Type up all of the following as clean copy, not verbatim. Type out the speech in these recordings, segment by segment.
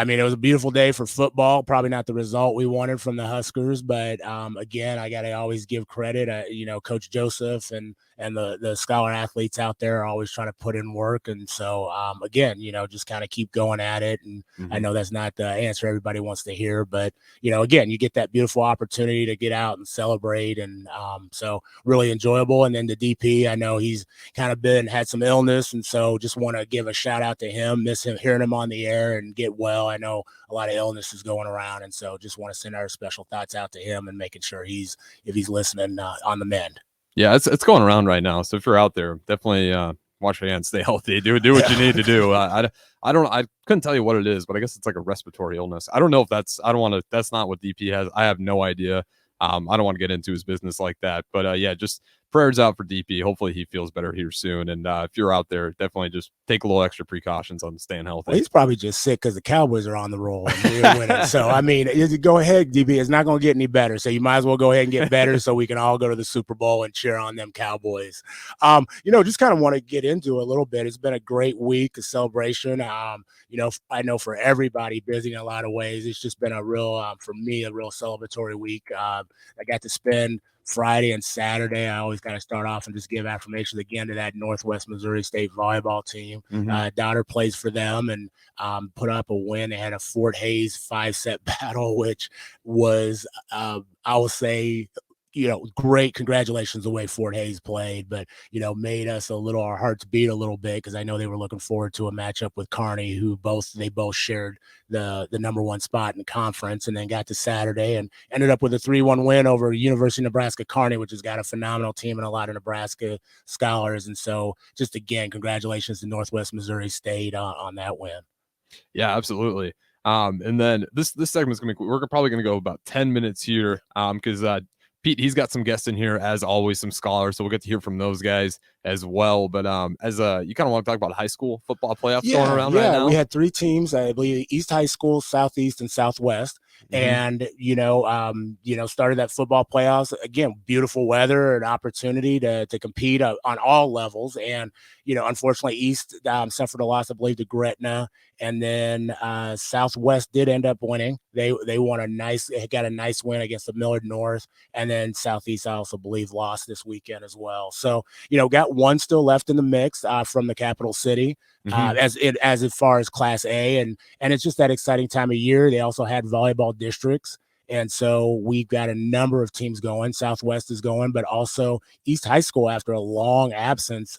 I mean, it was a beautiful day for football. Probably not the result we wanted from the Huskers, but again, I got to always give credit. Coach Joseph and the scholar athletes out there are always trying to put in work, and so again, just kind of keep going at it. And I know that's not the answer everybody wants to hear, but again, you get that beautiful opportunity to get out and celebrate, and so really enjoyable. And then the DP, I know he's kind of had some illness, and so just want to give a shout out to him. Miss him, hearing him on the air, and get well. I know a lot of illness is going around, and so just want to send our special thoughts out to him and making sure if he's listening, on the mend. Yeah, it's going around right now. So if you're out there, definitely wash your hands, stay healthy, do what you need to do. I couldn't tell you what it is, but I guess it's like a respiratory illness. I don't know if that's not what DP has. I have no idea. I don't want to get into his business like that, but yeah, just prayers out for DP. Hopefully he feels better here soon. And if you're out there, definitely just take a little extra precautions on staying healthy. Well, he's probably just sick because the Cowboys are on the roll and they're winning. So, I mean, go ahead, DP. It's not going to get any better. So you might as well go ahead and get better so we can all go to the Super Bowl and cheer on them Cowboys. Just kind of want to get into it a little bit. It's been a great week of celebration. I know for everybody busy in a lot of ways, it's just been for me, a real celebratory week. I got to spend Friday and Saturday. I always got to start off and just give affirmations again to that Northwest Missouri State volleyball team. Daughter plays for them and put up a win. They had a Fort Hays 5-set battle, which was, I will say, great. Congratulations the way Fort Hays played, but, made us our hearts beat a little bit because I know they were looking forward to a matchup with Kearney, who they both shared the number one spot in the conference, and then got to Saturday and ended up with a 3-1 win over University of Nebraska Kearney, which has got a phenomenal team and a lot of Nebraska scholars. And so just again, congratulations to Northwest Missouri State on that win. Yeah, absolutely. And then this segment is we're probably going to go about 10 minutes here because Pete, he's got some guests in here, as always, some scholars, so we'll get to hear from those guys as well. But as you kind of want to talk about high school football playoffs going around right now? We had 3 teams, I believe, East High School, Southeast, and Southwest. And, started that football playoffs. Again, beautiful weather, an opportunity to compete on all levels. And, unfortunately, East suffered a loss, I believe, to Gretna. And then Southwest did end up winning. They got a nice win against the Millard North. And then Southeast, I also believe, lost this weekend as well. So, got one still left in the mix from the capital city. As far as Class A, and it's just that exciting time of year. They also had volleyball districts, and so we've got a number of teams going. Southwest is going, but also East High School, after a long absence,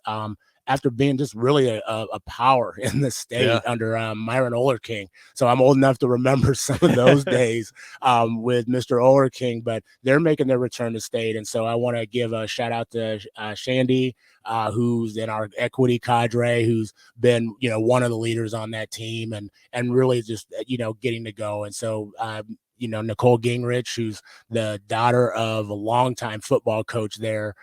after being just really a power in the state under Myron Olerking. So I'm old enough to remember some of those days with Mr. Olerking, but they're making their return to state. And so I want to give a shout out to Shandy, who's in our equity cadre, who's been, one of the leaders on that team and really just, getting to go. And so, Nicole Gingrich, who's the daughter of a longtime football coach there,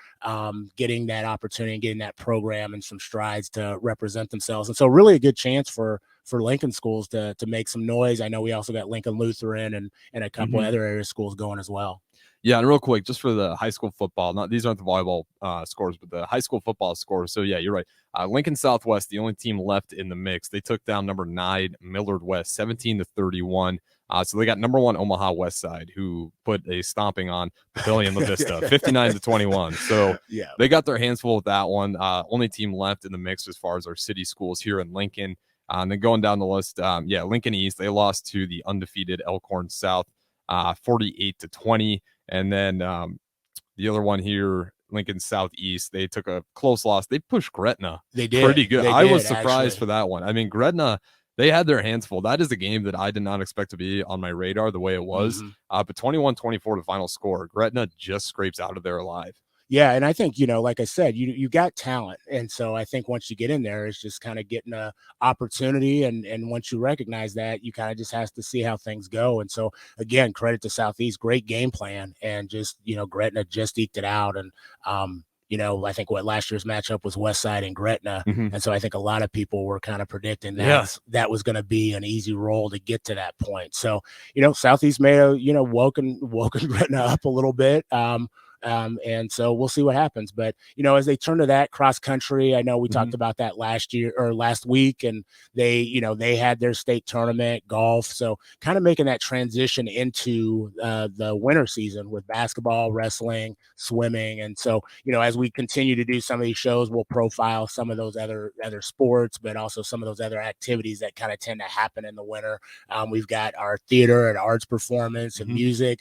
getting that opportunity and getting that program and some strides to represent themselves. And so really a good chance for Lincoln schools to make some noise. I know we also got Lincoln Lutheran and a couple other area schools going as well. Yeah, and real quick, just for the high school football, these aren't the volleyball scores, but the high school football scores. So, yeah, you're right. Lincoln Southwest, the only team left in the mix. They took down number 9 Millard West, 17-31. So they got number 1 Omaha West Side, who put a stomping on Pavilion La Vista, 59-21. So they got their hands full with that one. Only team left in the mix as far as our city schools here in Lincoln. And then going down the list, Lincoln East, they lost to the undefeated Elkhorn South, 48-20. And then the other one here, Lincoln Southeast, they took a close loss. They pushed Gretna. They did. Pretty good. I was surprised for that one. I mean, Gretna, they had their hands full. That is a game that I did not expect to be on my radar the way it was. But 21-24 the final score. Gretna just scrapes out of there alive. Yeah, and I think, like I said, you got talent. And so I think once you get in there, it's just kind of getting an opportunity. And once you recognize that, you kind of just have to see how things go. And so, again, credit to Southeast, great game plan. And just, Gretna just eked it out. And, I think last year's matchup was West Side and Gretna. And so I think a lot of people were kind of predicting that was going to be an easy roll to get to that point. So, Southeast may have, woken Gretna up a little bit. And so we'll see what happens. But, as they turn to that cross country, I know we Mhm. talked about that last week, and they had their state tournament, golf. So kind of making that transition into the winter season with basketball, wrestling, swimming. And so, as we continue to do some of these shows, we'll profile some of those other sports, but also some of those other activities that kind of tend to happen in the winter. We've got our theater and arts performance and Mhm. music.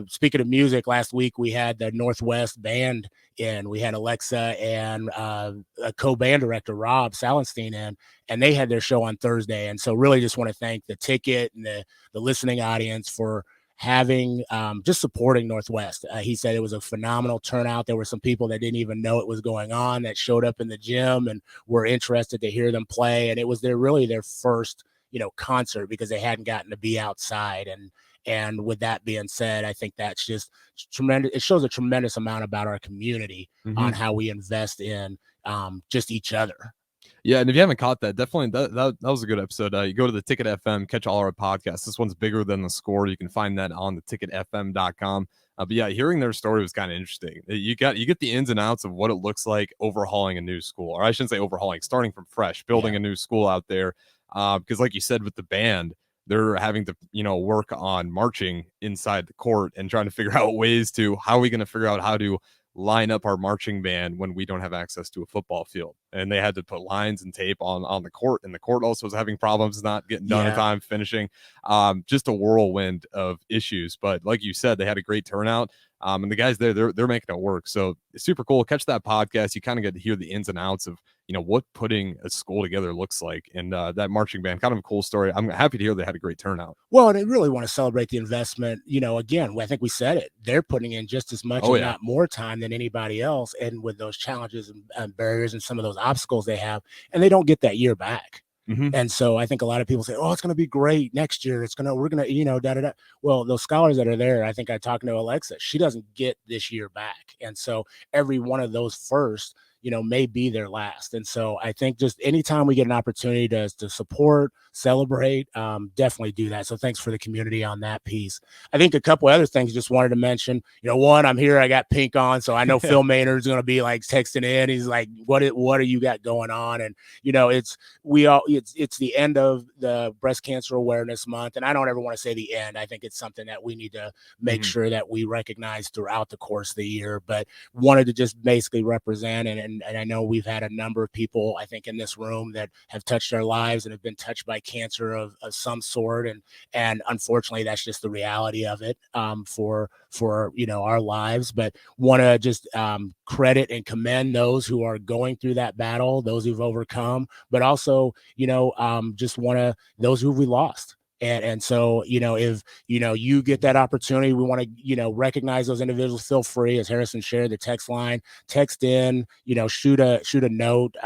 Speaking of music, last week we had the Northwest Band in. We had Alexa and a co-band director, Rob Salenstein, in, and they had their show on Thursday. And so really just want to thank the ticket and the listening audience for having just supporting Northwest. He said it was a phenomenal turnout. There were some people that didn't even know it was going on that showed up in the gym and were interested to hear them play. And it was really their first, concert, because they hadn't gotten to be outside. And with that being said, I think that's just tremendous. It shows a tremendous amount about our community on Mhm. how we invest in just each other. Yeah, and if you haven't caught that, definitely that was a good episode. You go to the Ticket FM, catch all our podcasts. This one's bigger than the score. You can find that on the ticketfm.com. But yeah, hearing their story was kind of interesting. You get the ins and outs of what it looks like overhauling a new school, or I shouldn't say overhauling, starting from fresh, building Yeah. a new school out there. Because like you said with the band, they're having to work on marching inside the court and trying to figure out ways to how are we going to figure out how to line up our marching band when we don't have access to a football field. And they had to put lines and tape on the court, and the court also was having problems not getting done in Yeah. time, finishing. Just a whirlwind of issues. But like you said, they had a great turnout. And the guys there, they're making it work. So it's super cool. Catch that podcast. You kind of get to hear the ins and outs of what putting a school together looks like, and that marching band, kind of a cool story. I'm happy to hear they had a great turnout. Well, and I really want to celebrate the investment. Again, I think we said it. They're putting in just as much, Oh if yeah. not more time than anybody else. And with those challenges and barriers and some of those obstacles they have, and they don't get that year back. Mm-hmm. And so I think a lot of people say, "Oh, it's going to be great next year. We're going to, da da da." Well, those scholars that are there, I think I talked to Alexa. She doesn't get this year back, and so every one of those first, may be their last. And so I think just anytime we get an opportunity to support, celebrate, definitely do that. So thanks for the community on that piece. I think a couple other things just wanted to mention. One, I'm here. I got pink on, so I know Phil Maynard's going to be like texting in. He's like, "What do you got going on?" And it's the end of the breast cancer awareness month, and I don't ever want to say the end. I think it's something that we need to make sure that we recognize throughout the course of the year, but wanted to just basically represent, and I know we've had a number of people, I think, in this room that have touched our lives and have been touched by cancer of some sort, and unfortunately that's just the reality of it, for our lives. But want to just credit and commend those who are going through that battle, those who've overcome, but also just want to those who we lost. And so, if you get that opportunity, we want to recognize those individuals. Feel free, as Harrison shared, the text line, text in, shoot a note,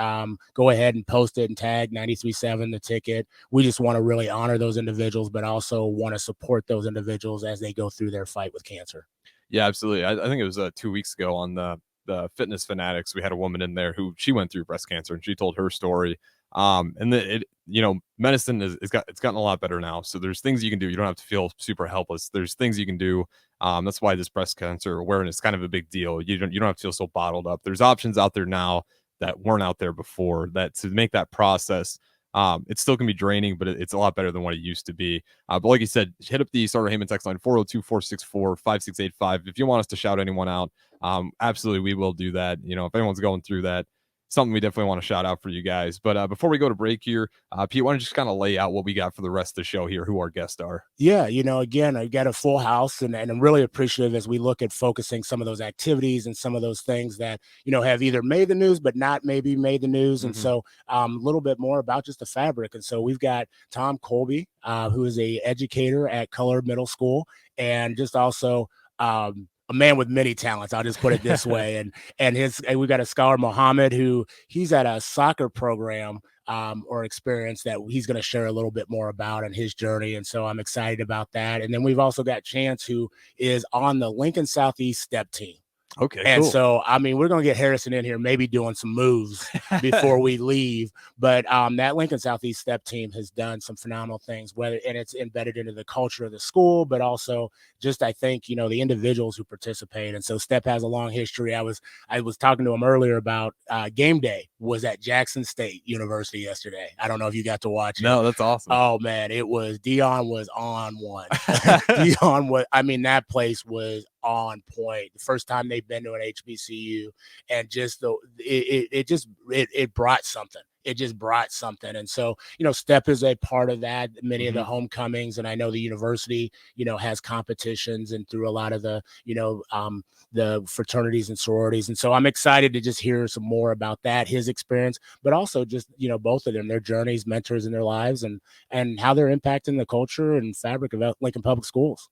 go ahead and post it and tag 93.7 the ticket. We just want to really honor those individuals, but also want to support those individuals as they go through their fight with cancer. Yeah, absolutely. I think it was 2 weeks ago on the Fitness Fanatics. We had a woman in there who she went through breast cancer, and she told her story. Medicine it's gotten a lot better now. So there's things you can do. You don't have to feel super helpless. There's things you can do. That's why this breast cancer awareness is kind of a big deal. You don't have to feel so bottled up. There's options out there now that weren't out there before. That to make that process. It still can be draining, but it's a lot better than what it used to be. But like you said, hit up the Starter Heyman text line 402-464-5685. If you want us to shout anyone out, absolutely, we will do that. If anyone's going through that, something we definitely want to shout out for you guys. But before we go to break here, Pete, why don't you just kind of lay out what we got for the rest of the show here, who our guests are? Yeah, again, I got a full house, and I'm really appreciative as we look at focusing some of those activities and some of those things that, have either made the news, but not maybe made the news. And so a little bit more about just the fabric. And so we've got Tom Colby, who is a educator at Color Middle School, and just also a man with many talents. I'll just put it this way. And we got a scholar, Mohammed, who he's at a soccer program or experience that he's going to share a little bit more about in his journey. And so I'm excited about that. And then we've also got Chance, who is on the Lincoln Southeast step team. Okay, And cool. so, I mean, we're going to get Harrison in here, maybe doing some moves before we leave. But that Lincoln Southeast Step team has done some phenomenal things, and it's embedded into the culture of the school, but also just, I think, the individuals who participate. And so Step has a long history. I was talking to him earlier about game day was at Jackson State University yesterday. I don't know if you got to watch it. No, that's awesome. Oh man, Dion was on one. That place was on point. The first time they've been to an HBCU, and just it brought something. It just brought something. And so, Step is a part of that, many of the homecomings. And I know the university, has competitions and through a lot of the, the fraternities and sororities. And so I'm excited to just hear some more about that, his experience, but also just, both of them, their journeys, mentors in their lives, and how they're impacting the culture and fabric of Lincoln Public Schools.